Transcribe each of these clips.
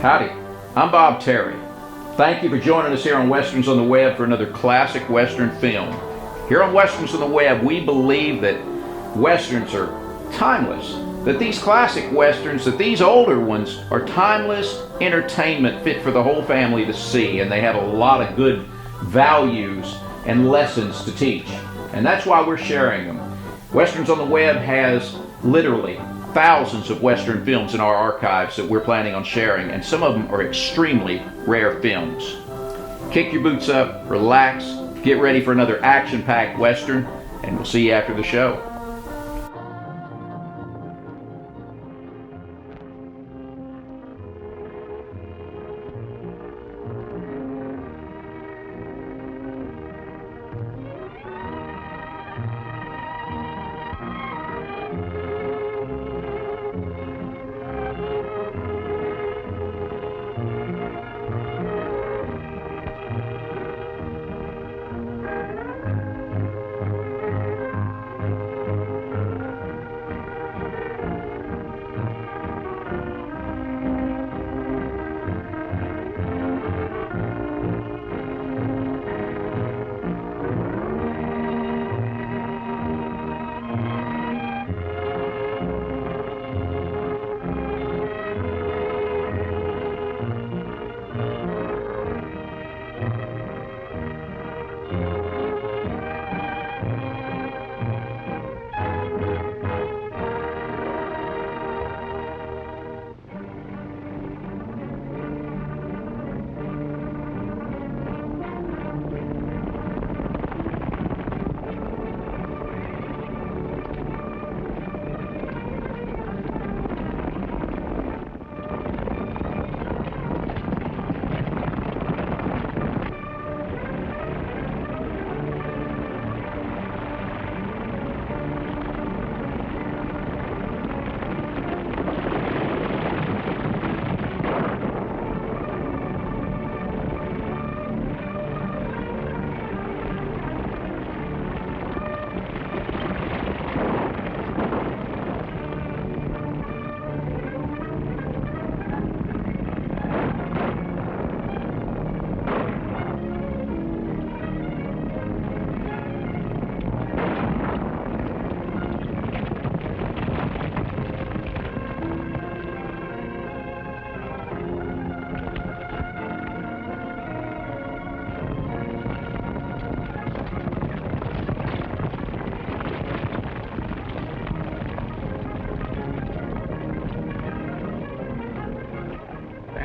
Howdy, I'm Bob Terry. Thank you for joining us here on Westerns on the Web for another classic Western film. Here on Westerns on the Web, we believe that Westerns are timeless, that these classic Westerns, that these older ones are timeless entertainment fit for the whole family to see, and they have a lot of good values and lessons to teach. And that's why we're sharing them. Westerns on the Web has literally thousands of Western films in our archives that we're planning on sharing, and some of them are extremely rare films. Kick your boots up, relax, get ready for another action-packed Western, and we'll see you after the show.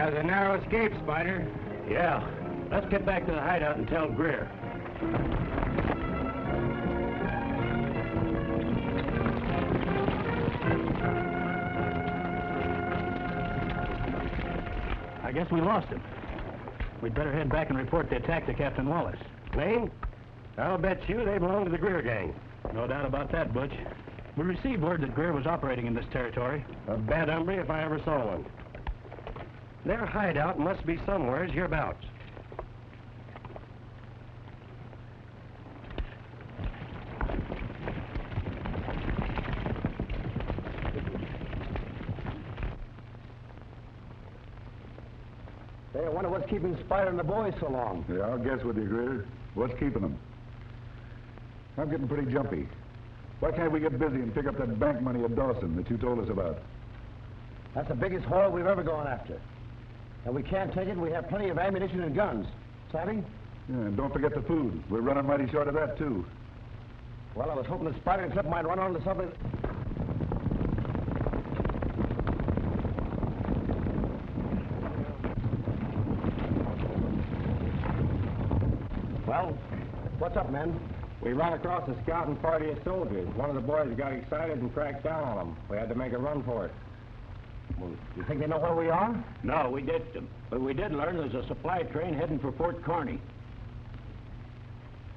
That was a narrow escape, Spider. Yeah. Let's get back to the hideout and tell Greer. I guess we lost him. We'd better head back and report the attack to Captain Wallace. Lane? I'll bet you they belong to the Greer gang. No doubt about that, Butch. We received word that Greer was operating in this territory. A bad hombre if I ever saw one. Their hideout must be somewhere hereabouts. Hey, I wonder what's keeping Spider and the boys so long. Yeah, I'll guess with you, Greer. What's keeping them? I'm getting pretty jumpy. Why can't we get busy and pick up that bank money at Dawson that you told us about? That's the biggest haul we've ever gone after. And we can't take it. We have plenty of ammunition and guns. Savvy? Yeah, and don't forget the food. We're running mighty short of that, too. Well, I was hoping the Spider and Clip might run onto something. Well, what's up, men? We ran across a scouting party of soldiers. One of the boys got excited and cracked down on them. We had to make a run for it. Well, you think they know where we are? No, we ditched him. But we did learn there's a supply train heading for Fort Kearney.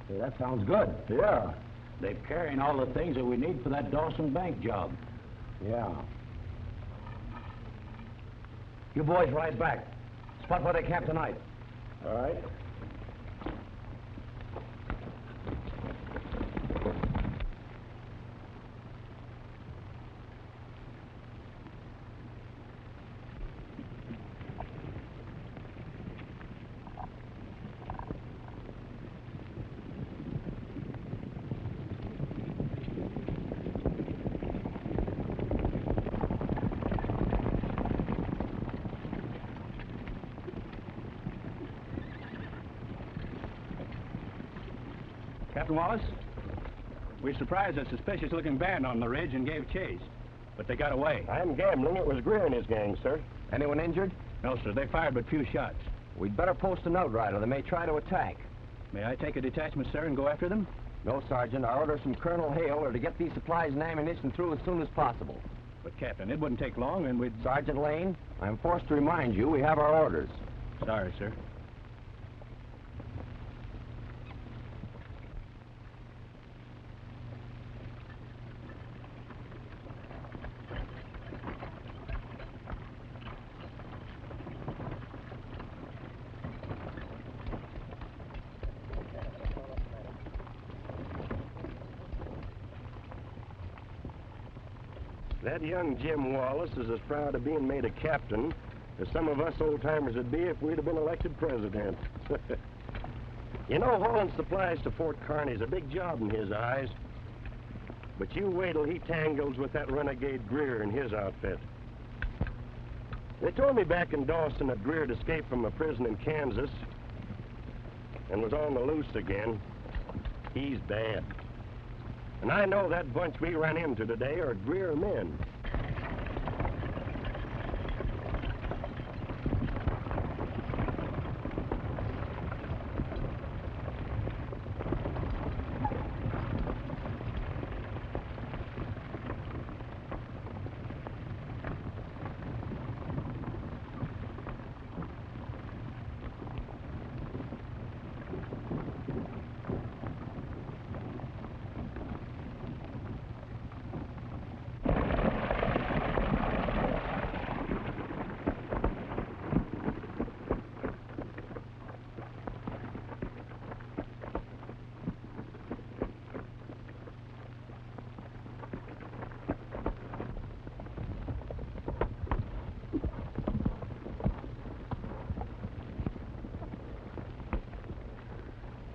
Hey, that sounds good. Yeah. They're carrying all the things that we need for that Dawson Bank job. Yeah. You boys ride back. Spot where they camp tonight. All right. Captain Wallace. We surprised a suspicious-looking band on the ridge and gave chase, but they got away. I'm gambling it was Greer and his gang, sir. Anyone injured? No, sir, they fired but few shots. We'd better post an outrider. They may try to attack. May I take a detachment, sir, and go after them? No, Sergeant. Our orders from Colonel Hale are to get these supplies and ammunition through as soon as possible. But, Captain, it wouldn't take long, and we'd... Sergeant Lane, I'm forced to remind you we have our orders. Sorry, sir. That young Jim Wallace is as proud of being made a captain as some of us old-timers would be if we'd have been elected president. You know, hauling supplies to Fort Kearny's a big job in his eyes. But you wait till he tangles with that renegade Greer and his outfit. They told me back in Dawson that Greer had escaped from a prison in Kansas and was on the loose again. He's bad. And I know that bunch we ran into today are Greer men.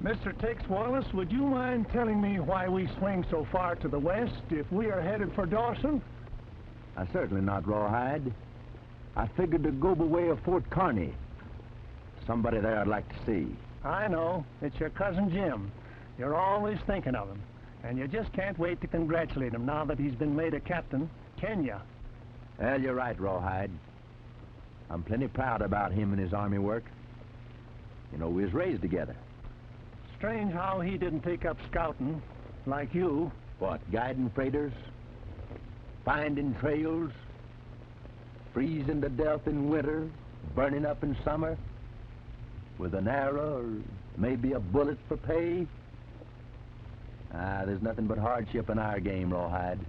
Mr. Tex Wallace, would you mind telling me why we swing so far to the west if we are headed for Dawson? Certainly not, Rawhide. I figured to go the way of Fort Kearny. Somebody there I'd like to see. I know. It's your cousin Jim. You're always thinking of him. And you just can't wait to congratulate him now that he's been made a captain, can ya? Well, you're right, Rawhide. I'm plenty proud about him and his army work. You know, we was raised together. Strange how he didn't take up scouting, like you. What, guiding freighters? Finding trails? Freezing to death in winter? Burning up in summer? With an arrow or maybe a bullet for pay? There's nothing but hardship in our game, Rawhide.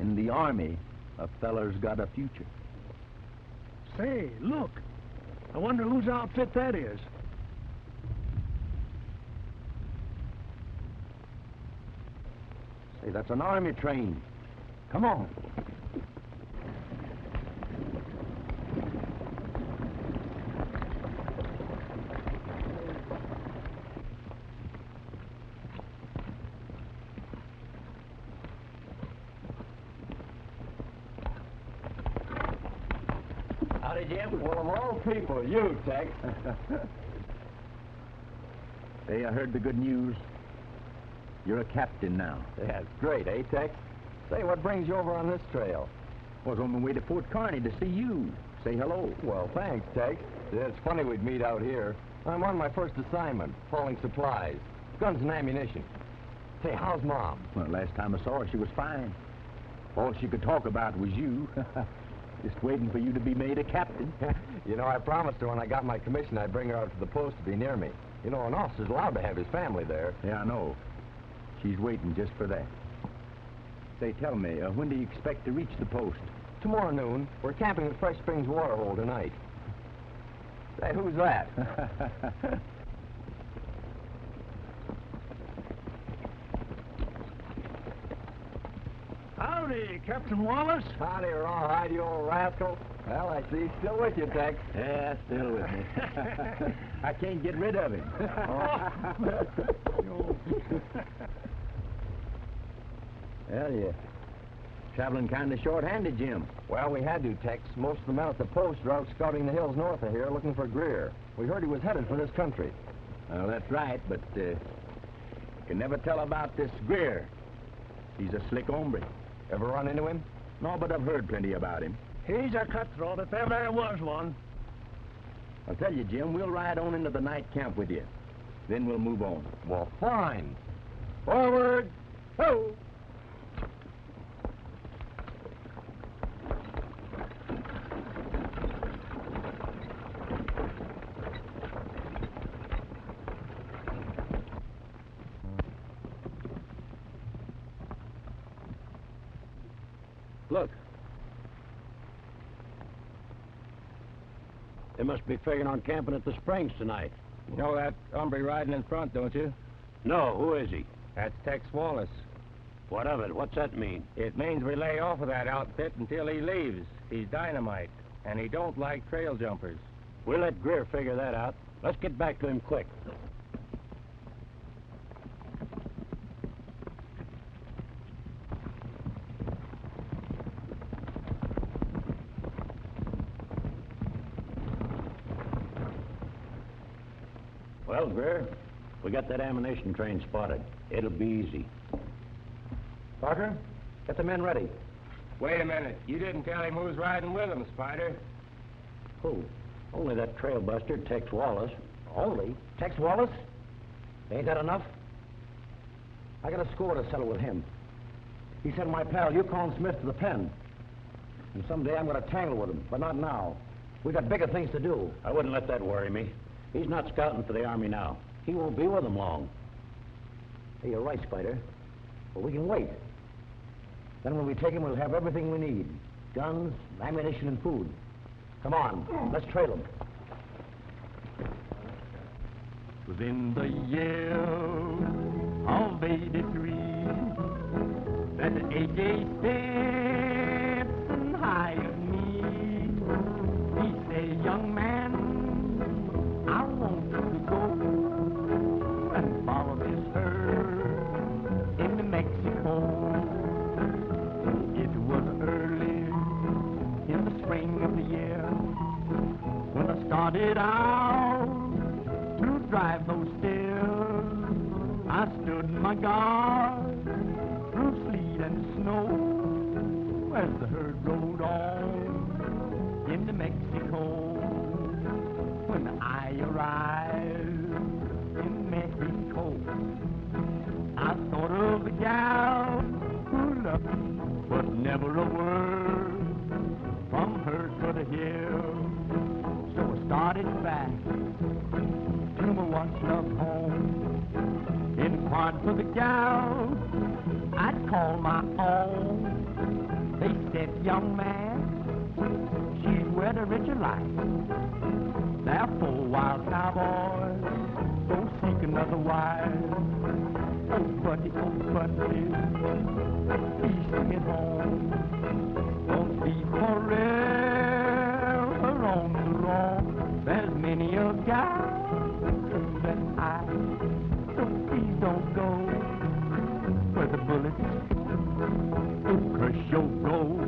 In the army, a feller's got a future. Say, look. I wonder whose outfit that is. Say, that's an army train. Come on. Howdy, Jim. Well, of all people, you, Tex. Hey, I heard the good news. You're a captain now. Yeah, it's great, eh, Tex? Say, what brings you over on this trail? I was on my way to Fort Kearny to see you. Say hello. Well, thanks, Tex. Yeah, it's funny we'd meet out here. I'm on my first assignment, hauling supplies, guns and ammunition. Say, how's Mom? Well, last time I saw her, she was fine. All she could talk about was you. Just waiting for you to be made a captain. You know, I promised her when I got my commission I'd bring her out to the post to be near me. You know, an officer's allowed to have his family there. Yeah, I know. She's waiting just for that. Say, tell me, when do you expect to reach the post? Tomorrow noon. We're camping at Fresh Springs Waterhole tonight. Say, who's that? Howdy, Captain Wallace. Howdy, Rawhide, you old rascal. Well, I see he's still with you, Tex. Yeah, still with me. I can't get rid of him. Well, you traveling kind of short-handed, Jim. Well, we had to, Tex. Most of the men at the post are out scouting the hills north of here looking for Greer. We heard he was headed for this country. Well, that's right, but Can never tell about this Greer. He's a slick hombre. Ever run into him? No, but I've heard plenty about him. He's a cutthroat if ever there was one. I'll tell you, Jim, we'll ride on into the night camp with you. Then we'll move on. Well, fine. Forward! Ho! Look. They must be figuring on camping at the Springs tonight. You know that hombre riding in front, don't you? No, who is he? That's Tex Wallace. What of it? What's that mean? It means we lay off of that outfit until he leaves. He's dynamite, and he don't like trail jumpers. We'll let Greer figure that out. Let's get back to him quick. Well, Greer, we got that ammunition train spotted. It'll be easy. Parker, get the men ready. Wait a minute. You didn't tell him who's riding with him, Spider. Who? Only that trail buster, Tex Wallace. Only? Tex Wallace? Ain't that enough? I got a score to settle with him. He sent my pal Yukon Smith to the pen. And someday I'm going to tangle with him, but not now. We got bigger things to do. I wouldn't let that worry me. He's not scouting for the Army now. He won't be with them long. Hey, you're right, Spider. But we can wait. Then when we take him, we'll have everything we need. Guns, ammunition, and food. Come on, let's trail him. Within the year of 83, that A.J. Stetson hired me. He said, young man, I want you to go and follow this herd into Mexico. It was early in the spring of the year when I started out to drive those stairs. I stood my guard through sleet and snow as the herd rode on into Mexico. When I arrived in Mexico, I thought of the gal who loved me, but never a word from her could I hear. So I started back to my once-loved home, inquired for the gal I'd call my own. They said, young man, she's where the rich are like. Therefore, wild cowboys, go seek another wife. Oh, buddy, please sing it home. Don't be forever on the road. There's many a gal than I. So please don't go where the bullets will crush your gold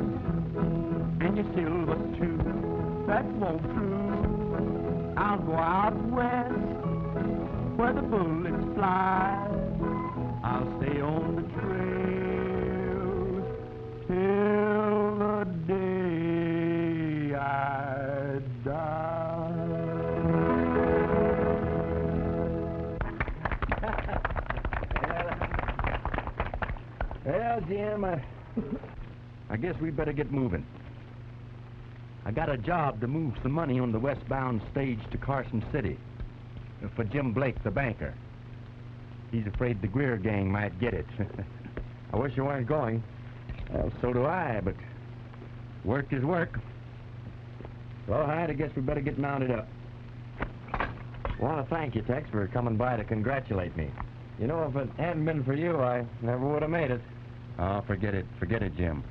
and your silver too. That won't true. I'll go out west where the bullets fly. I'll stay on the trail till the day I die. Well, Jim, I guess we better get moving. I got a job to move some money on the Westbound Stage to Carson City for Jim Blake, the banker. He's afraid the Greer gang might get it. I wish you weren't going. Well, so do I, but work is work. All right, I guess we better get mounted up. Want to thank you, Tex, for coming by to congratulate me. You know, if it hadn't been for you, I never would have made it. Oh, forget it, Jim.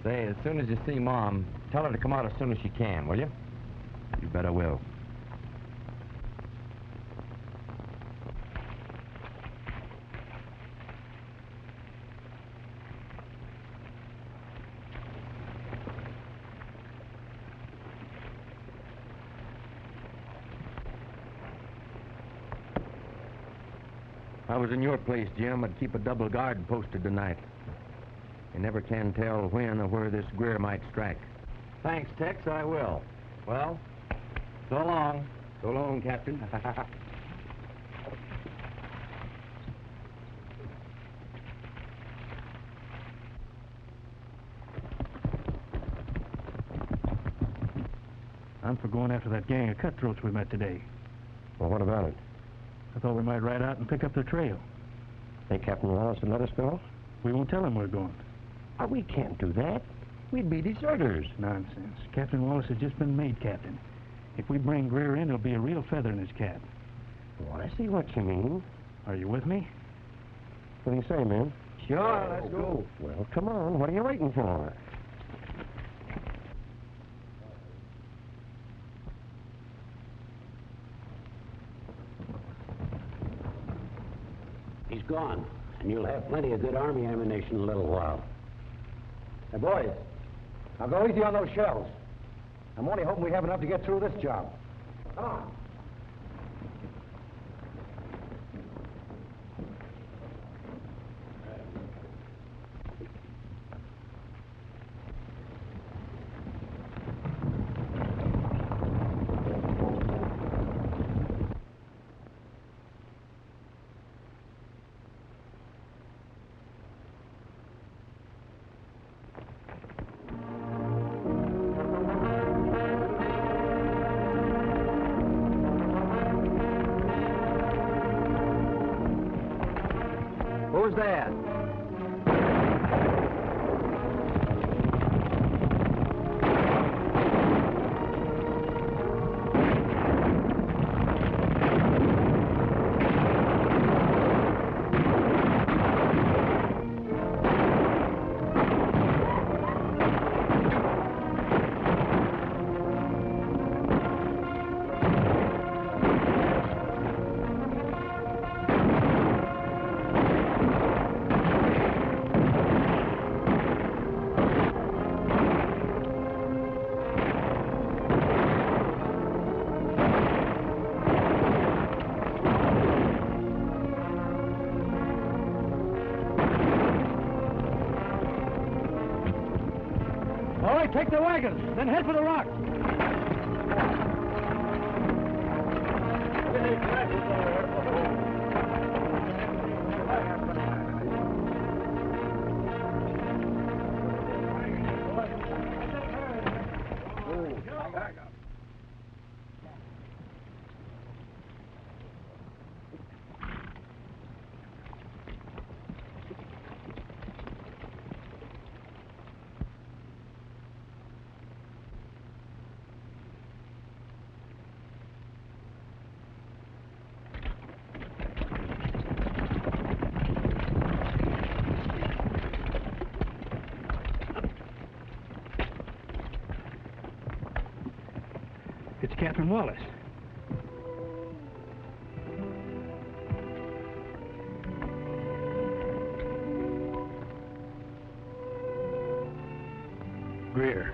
Say, as soon as you see Mom, tell her to come out as soon as she can, will you? You bet I will. was in your place, Jim, I'd keep a double guard posted tonight. You never can tell when or where this Greer might strike. Thanks, Tex, I will. Well, so long. So long, Captain. I'm for going after that gang of cutthroats we met today. Well, what about it? I thought we might ride out and pick up their trail. Think Captain Wallace would let us go? We won't tell him we're going. Oh, we can't do that. We'd be deserters. Nonsense. Captain Wallace has just been made captain. If we bring Greer in, it'll be a real feather in his cap. Well, I see what you mean. Are you with me? What do you say, man? Sure, let's go. Well, come on. What are you waiting for? He's gone, and you'll have plenty of good army ammunition in a little while. Hey, boys, now go easy on those shells. I'm only hoping we have enough to get through this job. Come on. Who's that? All right, take the wagons, then head for the rock. It's Captain Wallace. Greer.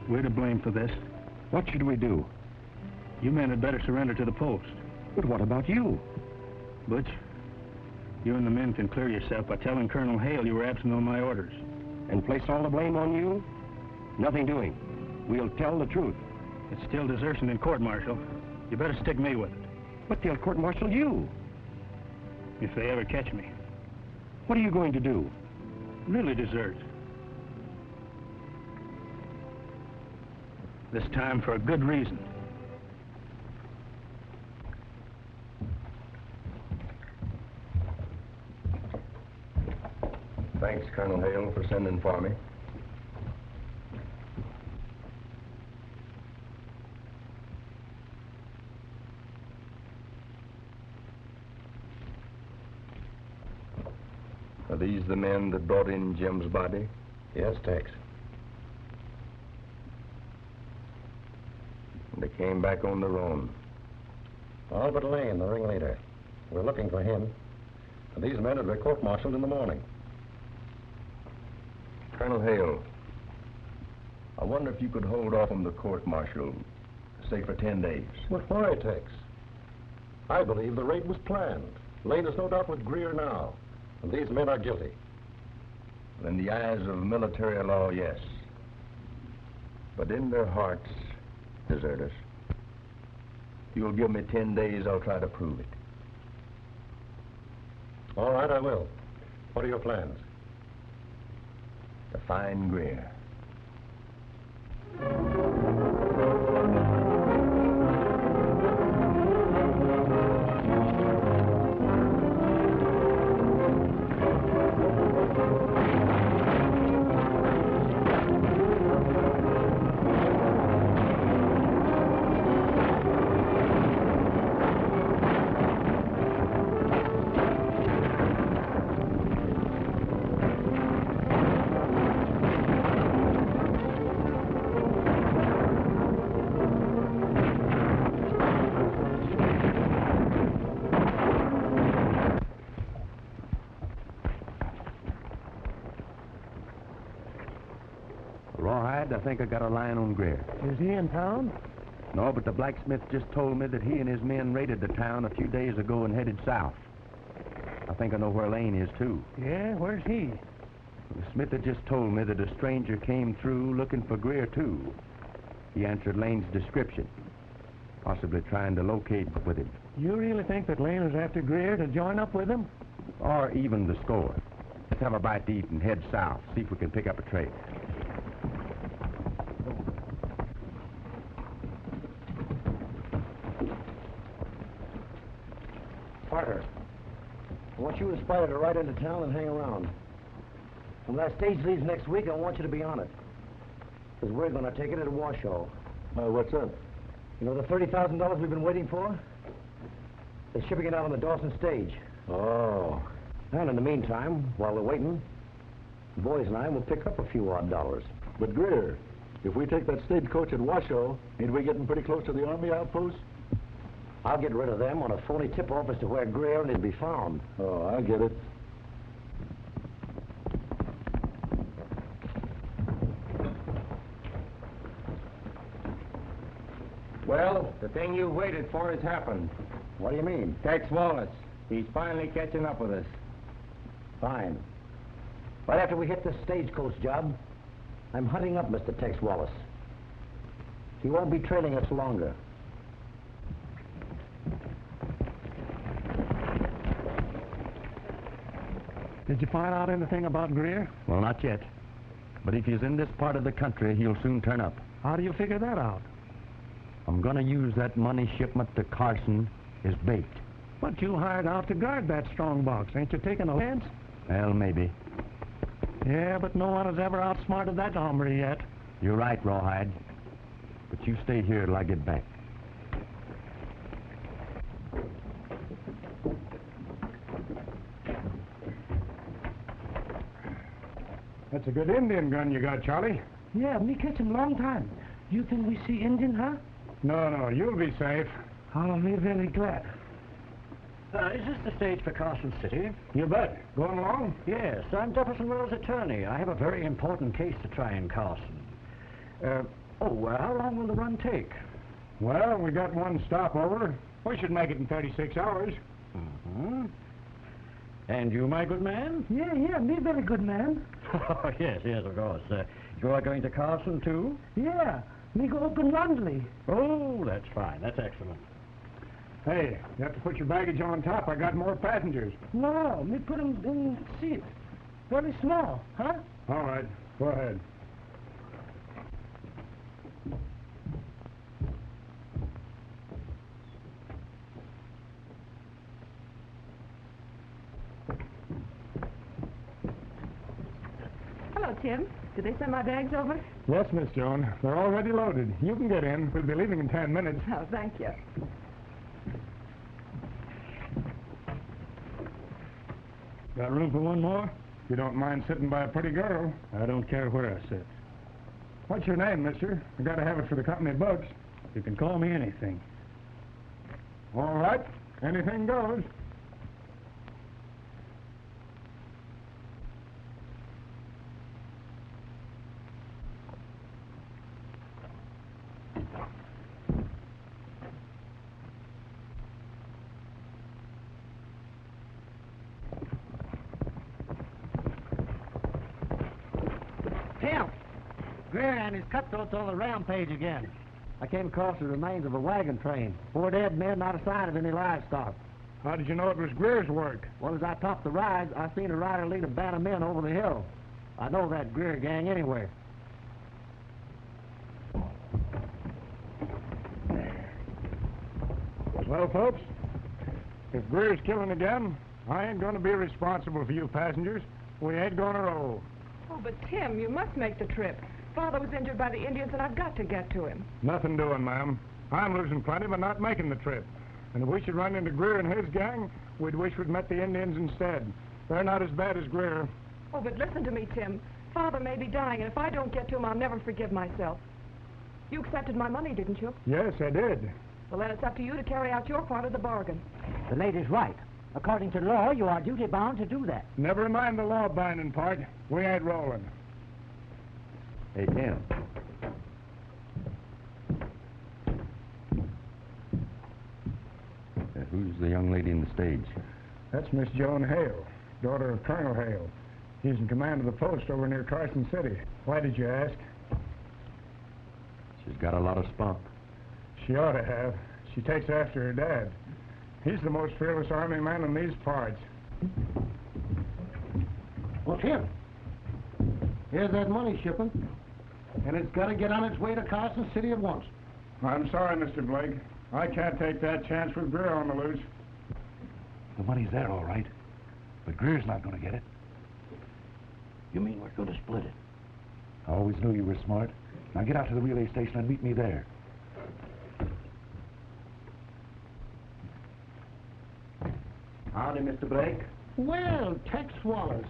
We're to blame for this. What should we do? You men had better surrender to the post. But what about you? Butch, you and the men can clear yourself by telling Colonel Hale you were absent on my orders. And place all the blame on you? Nothing doing. We'll tell the truth. It's still desertion in court-martial. You better stick me with it. But they'll court-martial you. If they ever catch me. What are you going to do? Really desert. This time for a good reason. Thanks, Colonel Hale, for sending for me. Are these the men that brought in Jim's body? Yes, Tex. They came back on their own. All but Lane, the ringleader. We're looking for him. And these men will be court-martialed in the morning. Colonel Hale, I wonder if you could hold off on the court-martial, say for 10 days. But why, Tex? I believe the raid was planned. Lane is no doubt with Greer now, and these men are guilty. In the eyes of military law, yes. But in their hearts, deserters. You'll give me 10 days, I'll try to prove it. All right, I will. What are your plans? To find Greer. Rawhide, I think I got a line on Greer. Is he in town? No, but the blacksmith just told me that he and his men raided the town a few days ago and headed south. I think I know where Lane is, too. Yeah, where's he? The smith had just told me that a stranger came through looking for Greer, too. He answered Lane's description, possibly trying to locate with him. You really think that Lane is after Greer to join up with him? Or even the score. Let's have a bite to eat and head south, see if we can pick up a trail. Parker, I want you and Spider to ride into town and hang around. When that stage leaves next week, I want you to be on it. Because we're going to take it at Washoe. What's up? You know the $30,000 we've been waiting for? They're shipping it out on the Dawson stage. Oh. And in the meantime, while we're waiting, the boys and I will pick up a few odd dollars. But Greer, if we take that stagecoach at Washoe, ain't we getting pretty close to the Army outpost? I'll get rid of them on a phony tip-off as to where Greer and he'll be found. Oh, I get it. Well, the thing you waited for has happened. What do you mean? Tex Wallace. He's finally catching up with us. Fine. Right after we hit this stagecoach job, I'm hunting up Mr. Tex Wallace. He won't be trailing us longer. Did you find out anything about Greer? Well, not yet. But if he's in this part of the country, he'll soon turn up. How do you figure that out? I'm gonna use that money shipment to Carson as bait. But you hired out to guard that strongbox. Ain't you taking a chance? Well, maybe. Yeah, but no one has ever outsmarted that hombre yet. You're right, Rawhide. But you stay here till I get back. That's a good Indian gun you got, Charlie. Yeah, me catch him long time. You think we see Indian, huh? No, you'll be safe. Oh, me very glad. Is this the stage for Carson City? You bet. Going along? Yes, I'm Jefferson Wells' attorney. I have a very important case to try in Carson. How long will the run take? Well, we got one stopover. We should make it in 36 hours. Mm-hmm. And you, my good man? Yeah, me very good man. Oh, yes, of course. You are going to Carson, too? Yeah, me go open laundry. Oh, that's fine. That's excellent. Hey, you have to put your baggage on top. I got more passengers. No, me put him in seat. Very small, huh? All right, go ahead. Hello, Tim. Did they send my bags over? Yes, Miss Jones. They're already loaded. You can get in. We'll be leaving in 10 minutes. Oh, thank you. Got room for one more? If you don't mind sitting by a pretty girl. I don't care where I sit. What's your name, mister? I gotta have it for the company books. You can call me anything. All right. Anything goes. Greer and his cutthroats on the rampage again. I came across the remains of a wagon train. 4 dead men, not a sign of any livestock. How did you know it was Greer's work? Well, as I topped the rise, I seen a rider lead a band of men over the hill. I know that Greer gang anywhere. Well, folks, if Greer's killing again, I ain't gonna be responsible for you passengers. We ain't gonna roll. Oh, but Tim, you must make the trip. Father was injured by the Indians, and I've got to get to him. Nothing doing, ma'am. I'm losing plenty by not making the trip. And if we should run into Greer and his gang, we'd wish we'd met the Indians instead. They're not as bad as Greer. Oh, but listen to me, Tim. Father may be dying, and if I don't get to him, I'll never forgive myself. You accepted my money, didn't you? Yes, I did. Well, then it's up to you to carry out your part of the bargain. The lady's right. According to law, you are duty-bound to do that. Never mind the law-binding part. We ain't rolling. Hey, Tim. Who's the young lady in the stage? That's Miss Joan Hale, daughter of Colonel Hale. He's in command of the post over near Carson City. Why did you ask? She's got a lot of spunk. She ought to have. She takes after her dad. He's the most fearless army man in these parts. Well, Tim, here's that money shipment, and it's got to get on its way to Carson City at once. I'm sorry, Mr. Blake. I can't take that chance with Greer on the loose. The money's there, all right, but Greer's not going to get it. You mean we're going to split it? I always knew you were smart. Now get out to the relay station and meet me there. Howdy, Mr. Blake. Well, Tex Wallace.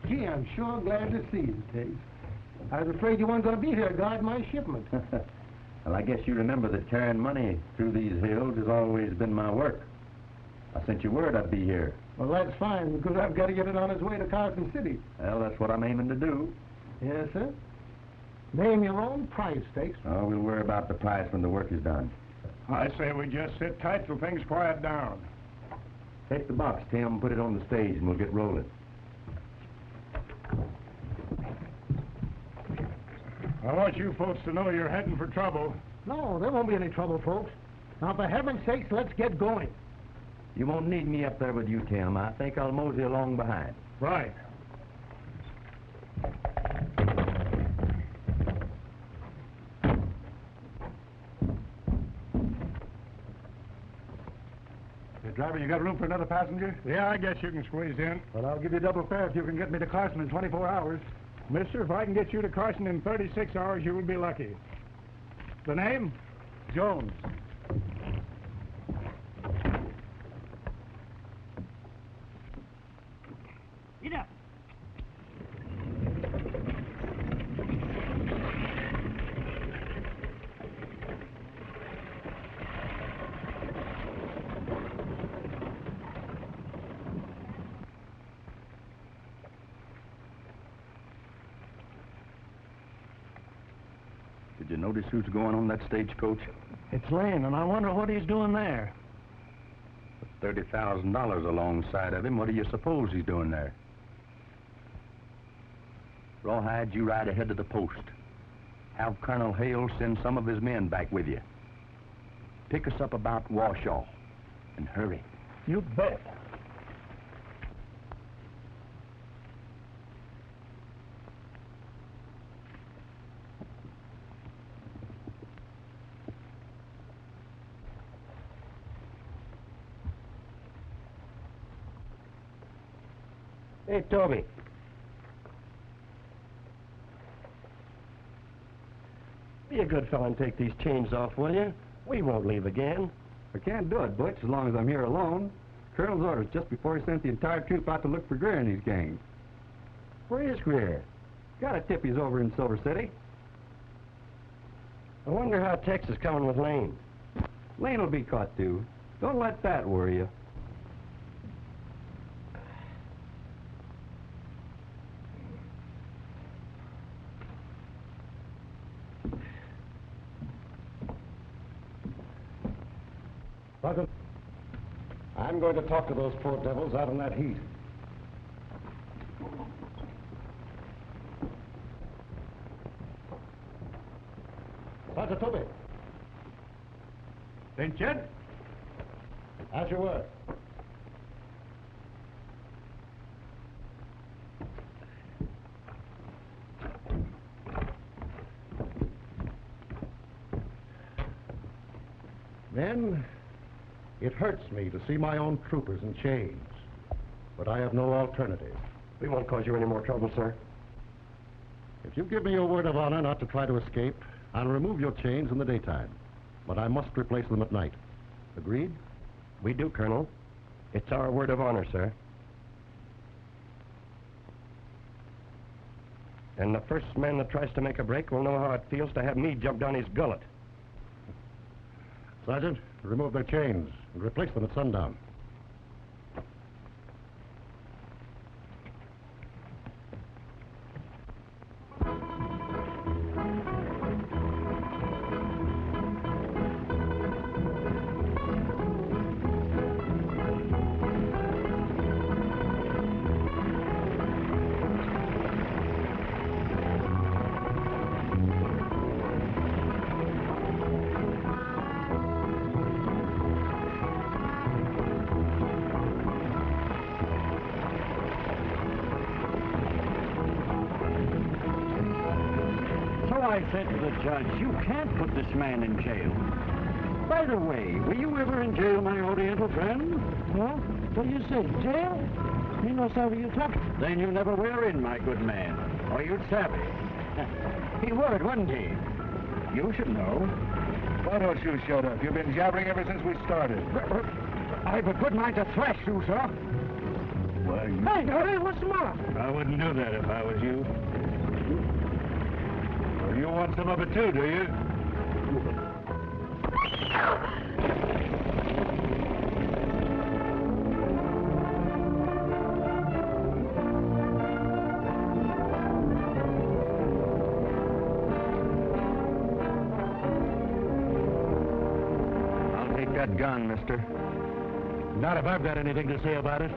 Gee, I'm sure glad to see you, Tex. I was afraid you weren't going to be here to guard my shipment. Well, I guess you remember that carrying money through these hills has always been my work. I sent you word I'd be here. Well, that's fine, because I've got to get it on its way to Carson City. Well, that's what I'm aiming to do. Yes, sir. Name your own price, Tex. Oh, we'll worry about the price when the work is done. I say we just sit tight till things quiet down. Take the box, Tim, put it on the stage, and we'll get rolling. I want you folks to know you're heading for trouble. No, there won't be any trouble, folks. Now, for heaven's sakes, let's get going. You won't need me up there with you, Tim. I think I'll mosey along behind. Right. Hey, driver, you got room for another passenger? Yeah, I guess you can squeeze in. Well, I'll give you double fare if you can get me to Carson in 24 hours. Mister, if I can get you to Carson in 36 hours, you will be lucky. The name? Jones. Get up. Did you notice who's going on that stagecoach? It's Lane, and I wonder what he's doing there. With $30,000 alongside of him, what do you suppose he's doing there? Rawhide, you ride ahead to the post. Have Colonel Hale send some of his men back with you. Pick us up about Washoe, and hurry. You bet. Hey, Toby. Be a good fellow and take these chains off, will you? We won't leave again. I can't do it, Butch, as long as I'm here alone. Colonel's orders just before he sent the entire troop out to look for Greer and his gang. Where is Greer? Got a tip he's over in Silver City. I wonder how Tex is coming with Lane. Lane will be caught, too. Don't let that worry you. Bucket, I'm going to talk to those poor devils out in that heat. What's the Toby? St. Jed? As you were. Men, it hurts me to see my own troopers in chains, but I have no alternative. We won't cause you any more trouble, sir. If you give me your word of honor not to try to escape, I'll remove your chains in the daytime, but I must replace them at night. Agreed? We do, Colonel. It's our word of honor, sir. And the first man that tries to make a break will know how it feels to have me jump down his gullet. Sergeant, remove their chains and replace them at sundown. I said to the judge, you can't put this man in jail. By the way, were you ever in jail, my Oriental friend? Huh? What do you say, jail? Me no savvy you talk. Then you never were in, my good man, or you'd savvy. He would, wouldn't he? You should know. Why don't you shut up? You've been jabbering ever since we started. I've a good mind to thrash you, sir. Why, Hey, hurry, what's the matter? I wouldn't do that if I was you. Well, you want some of it too, do you? I'll take that gun, mister. Not if I've got anything to say about it.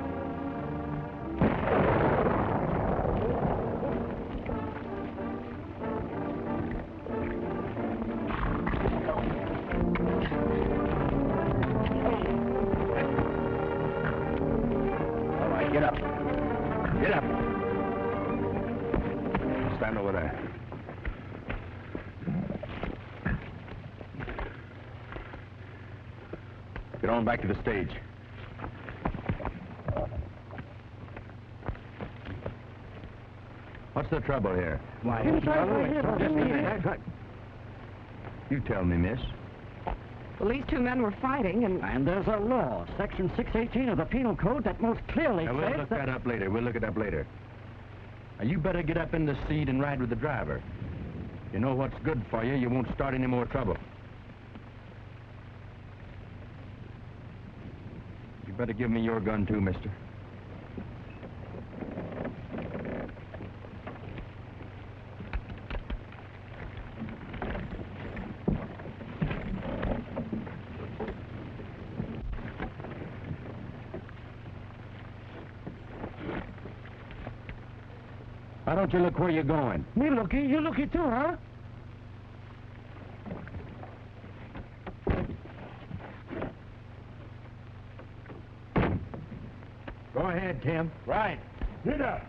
All right, get up. Get up. Stand over there. Get on back to the stage. What's the trouble here? Why, He's right here, Just a minute. You tell me, miss. Well, these two men were fighting, And there's a law, Section 618 of the Penal Code, that most clearly Now, we'll says look that up later. We'll look it up later. Now, you better get up in the seat and ride with the driver. You know what's good for you. You won't start any more trouble. You better give me your gun, too, mister. Why don't you look where you're going? Me looky, you looky too, huh? Go ahead, Tim. Right. Get up.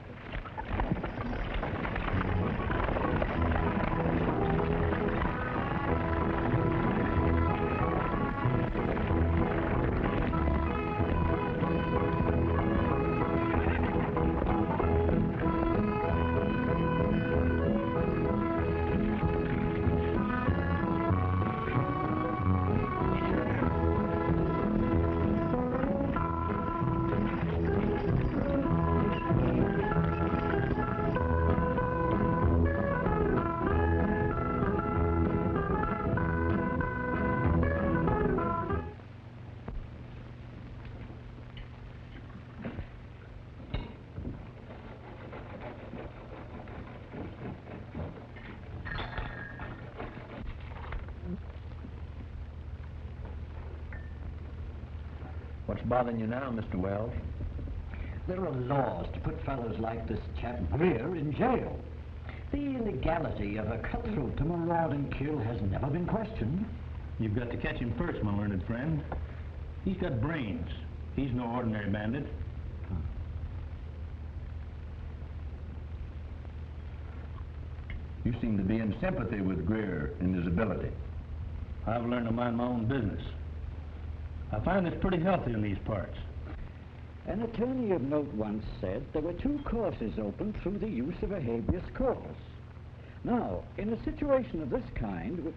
What's bothering you now, Mr. Wells? There are laws to put fellows like this chap Greer in jail. The illegality of a cutthroat to maraud and kill has never been questioned. You've got to catch him first, my learned friend. He's got brains. He's no ordinary bandit. You seem to be in sympathy with Greer and his ability. I've learned to mind my own business. I find this pretty healthy in these parts. An attorney of note once said there were 2 courses open through the use of a habeas corpus. Now, in a situation of this kind,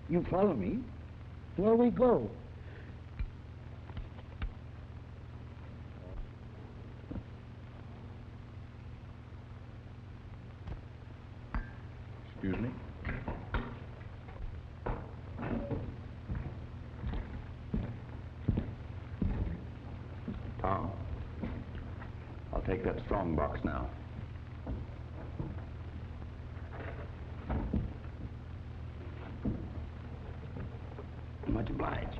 you follow me? Where we go? Excuse me? Tom, I'll take that strongbox now. Much obliged.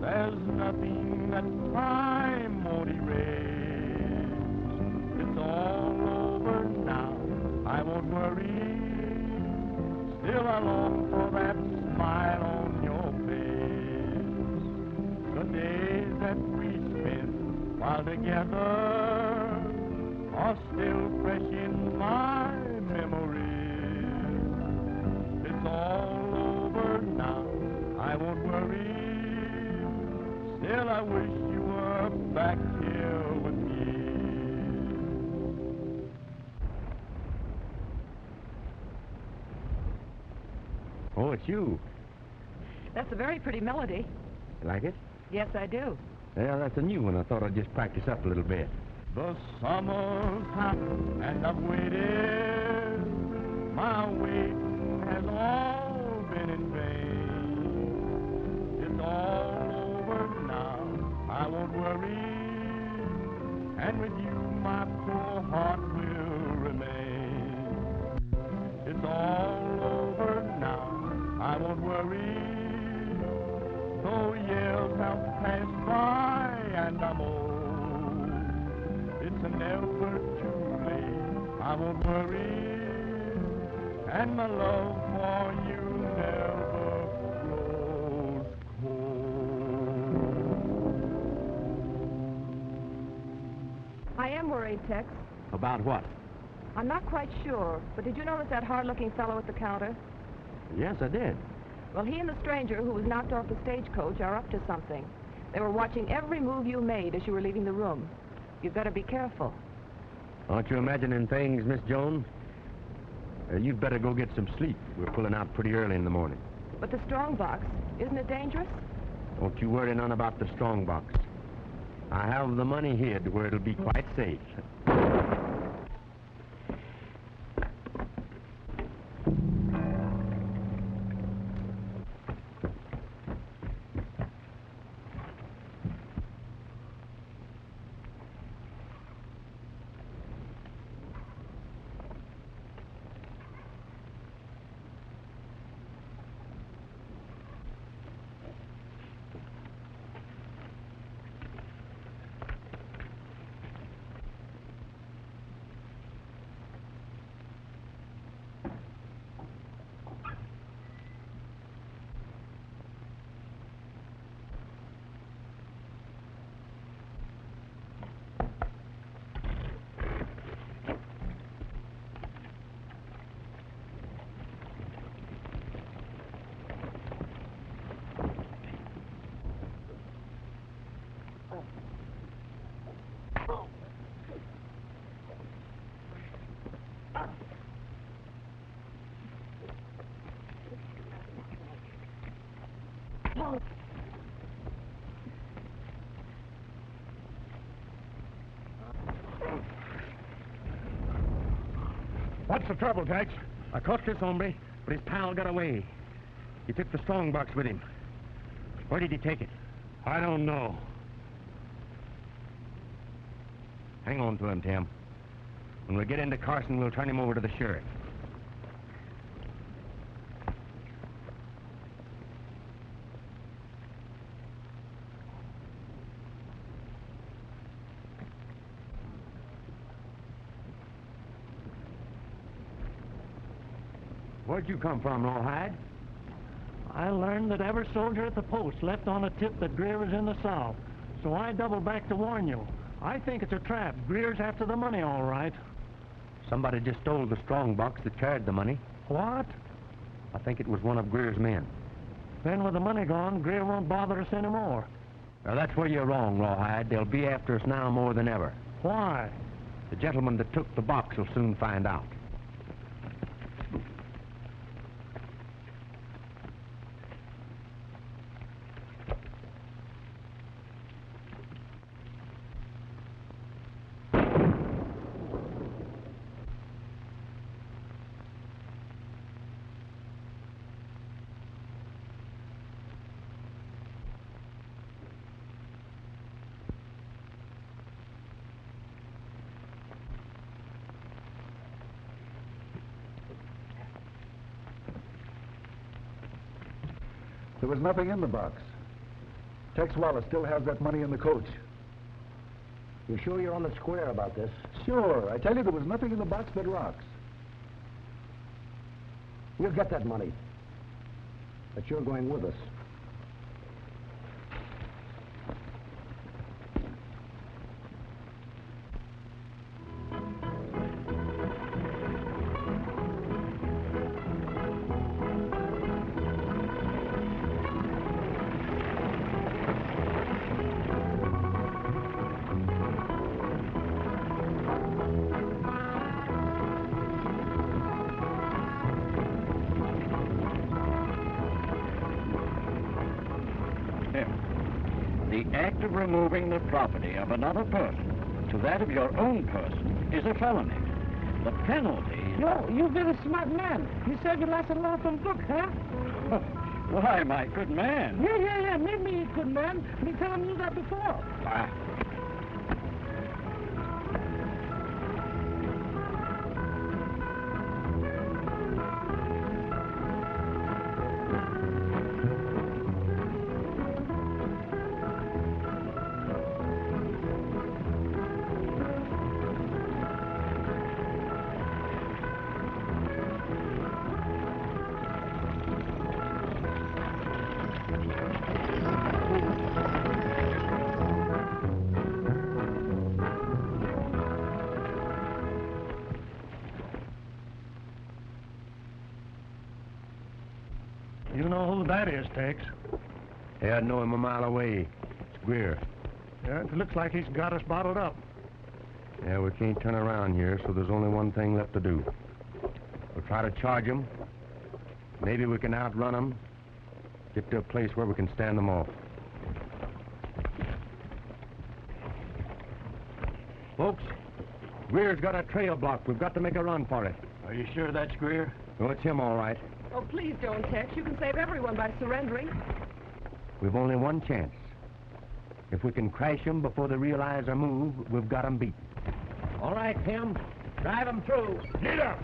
There's nothing that time won't erase. It's all over now, I won't worry. Still I long for that smile on your face. The days that we spent while together are still fresh in my memory. It's all over now, I won't worry. Still I wish you were back here with me. Oh, it's you. That's a very pretty melody. You like it? Yes, I do. Yeah, that's a new one. I thought I'd just practice up a little bit. The summer's happened and I've waited. My waiting has all been in vain. It's all over now, I won't worry. And with you my poor heart will remain. It's all over now, I won't worry. Though years have passed by and I'm old, it's never too late, I won't worry. And my love for you never grows cold. I am worried, Tex. About what? I'm not quite sure, but did you notice that hard-looking fellow at the counter? Yes, I did. Well, he and the stranger who was knocked off the stagecoach are up to something. They were watching every move you made as you were leaving the room. You'd better be careful. Aren't you imagining things, Miss Jones? You'd better go get some sleep. We're pulling out pretty early in the morning. But the strongbox, isn't it dangerous? Don't you worry none about the strongbox. I have the money hid where it'll be quite safe. What's the trouble, Tex? I caught this hombre, but his pal got away. He took the strongbox with him. Where did he take it? I don't know. Hang on to him, Tim. When we get into Carson, we'll turn him over to the sheriff. Where'd you come from, Rawhide? I learned that every soldier at the post left on a tip that Greer was in the South. So I doubled back to warn you. I think it's a trap. Greer's after the money, all right. Somebody just stole the strongbox that carried the money. What? I think it was one of Greer's men. Then with the money gone, Greer won't bother us anymore. Now, that's where you're wrong, Rawhide. They'll be after us now more than ever. Why? The gentleman that took the box will soon find out. There was nothing in the box. Tex Wallace still has that money in the coach. You sure you're on the square about this? Sure. I tell you, there was nothing in the box but rocks. We'll get that money. But you're going with us. The act of removing the property of another person to that of your own person is a felony. The penalty... You've been a smart man. You saved your life in a law from book, huh? Why, my good man. Yeah. Made me a good man. Me telling you that before. You know who that is, Tex. Yeah, I know him a mile away. It's Greer. Yeah, it looks like he's got us bottled up. Yeah, we can't turn around here, so there's only one thing left to do. We'll try to charge him. Maybe we can outrun him. Get to a place where we can stand them off. Folks, Greer's got a trail blocked. We've got to make a run for it. Are you sure that's Greer? Oh, it's him, all right. Oh, please don't, Tex. You can save everyone by surrendering. We've only one chance. If we can crash him before they realize our move, we've got him beat. All right, Tim. Drive him through. Get up!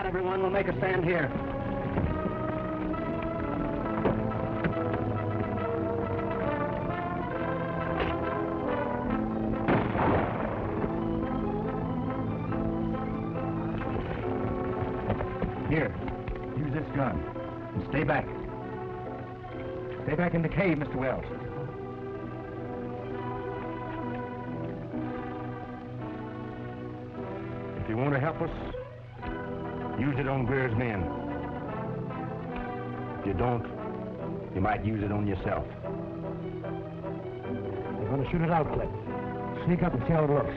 Everyone will make a stand here. Here, use this gun. And stay back. Stay back in the cave, Mr. Wells. If you want to help us, use it on Greer's men. If you don't, you might use it on yourself. They're going to shoot it out, Cliff. Sneak up and see how it looks.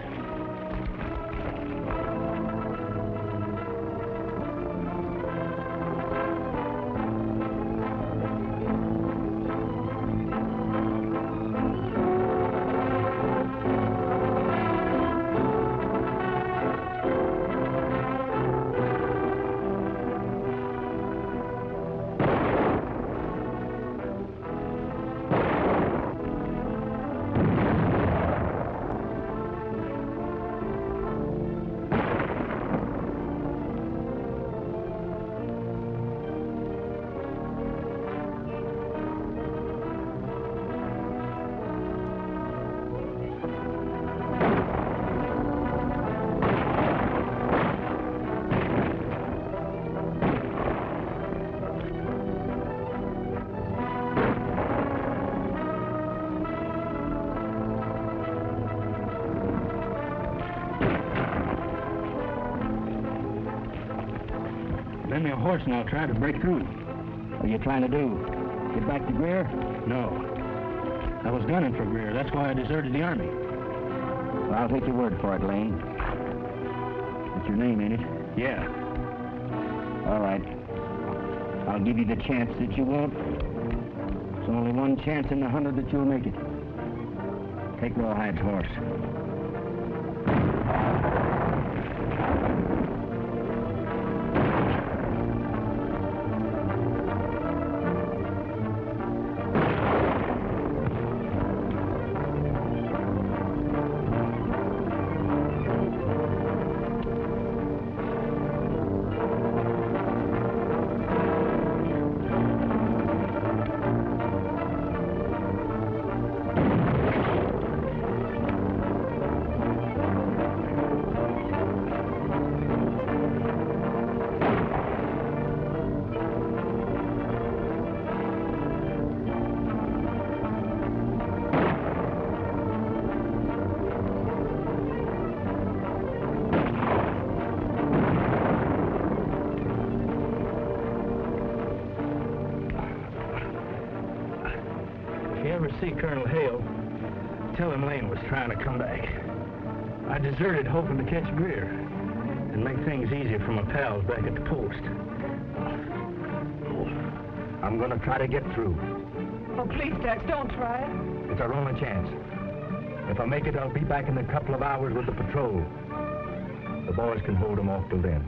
Lend me a horse and I'll try to break through. What are you trying to do? Get back to Greer? No. I was gunning for Greer. That's why I deserted the army. Well, I'll take your word for it, Lane. That's your name, ain't it? Yeah. All right. I'll give you the chance that you won't. There's only one chance in 100 that you'll make it. Take Rawhide's horse. see Colonel Hale, tell him Lane was trying to come back. I deserted hoping to catch Greer and make things easier for my pals back at the post. I'm gonna try to get through. Oh, please, Tex, don't try it. It's our only chance. If I make it, I'll be back in a couple of hours with the patrol. The boys can hold them off till then.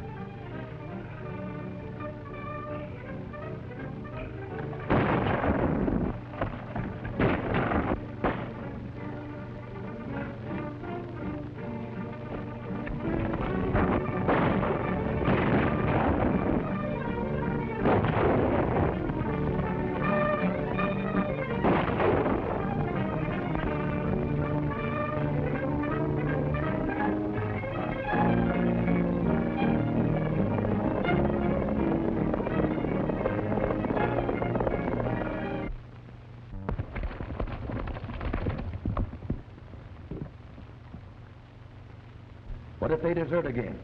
What if they desert again?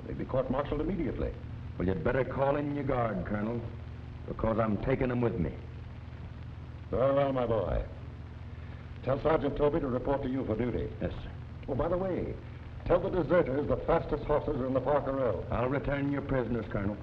They'd be court-martialed immediately. Well, you'd better call in your guard, Colonel, because I'm taking them with me. Very well, my boy. Tell Sergeant Toby to report to you for duty. Yes, sir. Oh, by the way, tell the deserters the fastest horses are in the Parker Road. I'll return your prisoners, Colonel.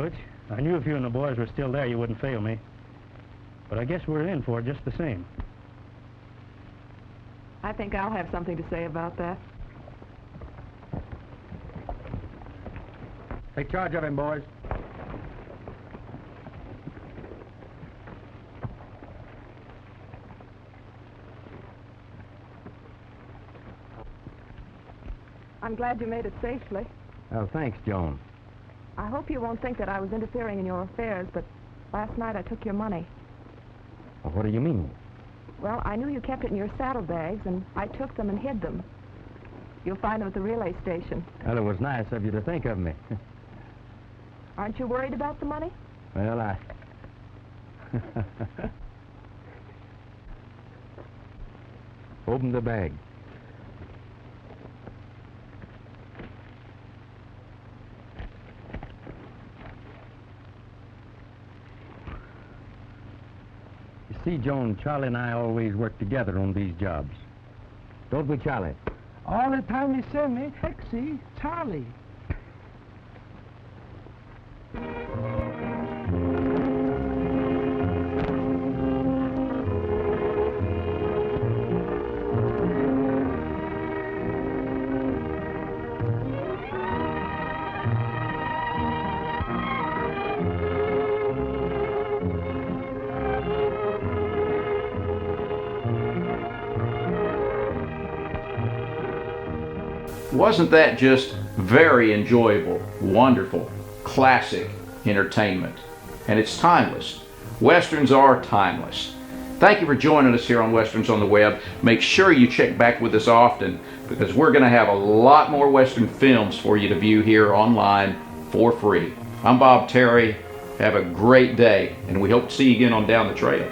Butch, I knew if you and the boys were still there, you wouldn't fail me. But I guess we're in for it just the same. I think I'll have something to say about that. Take charge of him, boys. I'm glad you made it safely. Oh, thanks, Joan. I hope you won't think that I was interfering in your affairs, but last night I took your money. Well, what do you mean? Well, I knew you kept it in your saddlebags, and I took them and hid them. You'll find them at the relay station. Well, it was nice of you to think of me. Aren't you worried about the money? Well, Open the bag. You see, Joan, Charlie and I always work together on these jobs. Don't we, Charlie? All the time you send me, Hexie, Charlie. Wasn't that just very enjoyable, wonderful, classic entertainment? And it's timeless. Westerns are timeless. Thank you for joining us here on Westerns on the Web. Make sure you check back with us often, because we're going to have a lot more Western films for you to view here online for free. I'm Bob Terry. Have a great day, and we hope to see you again on Down the Trail.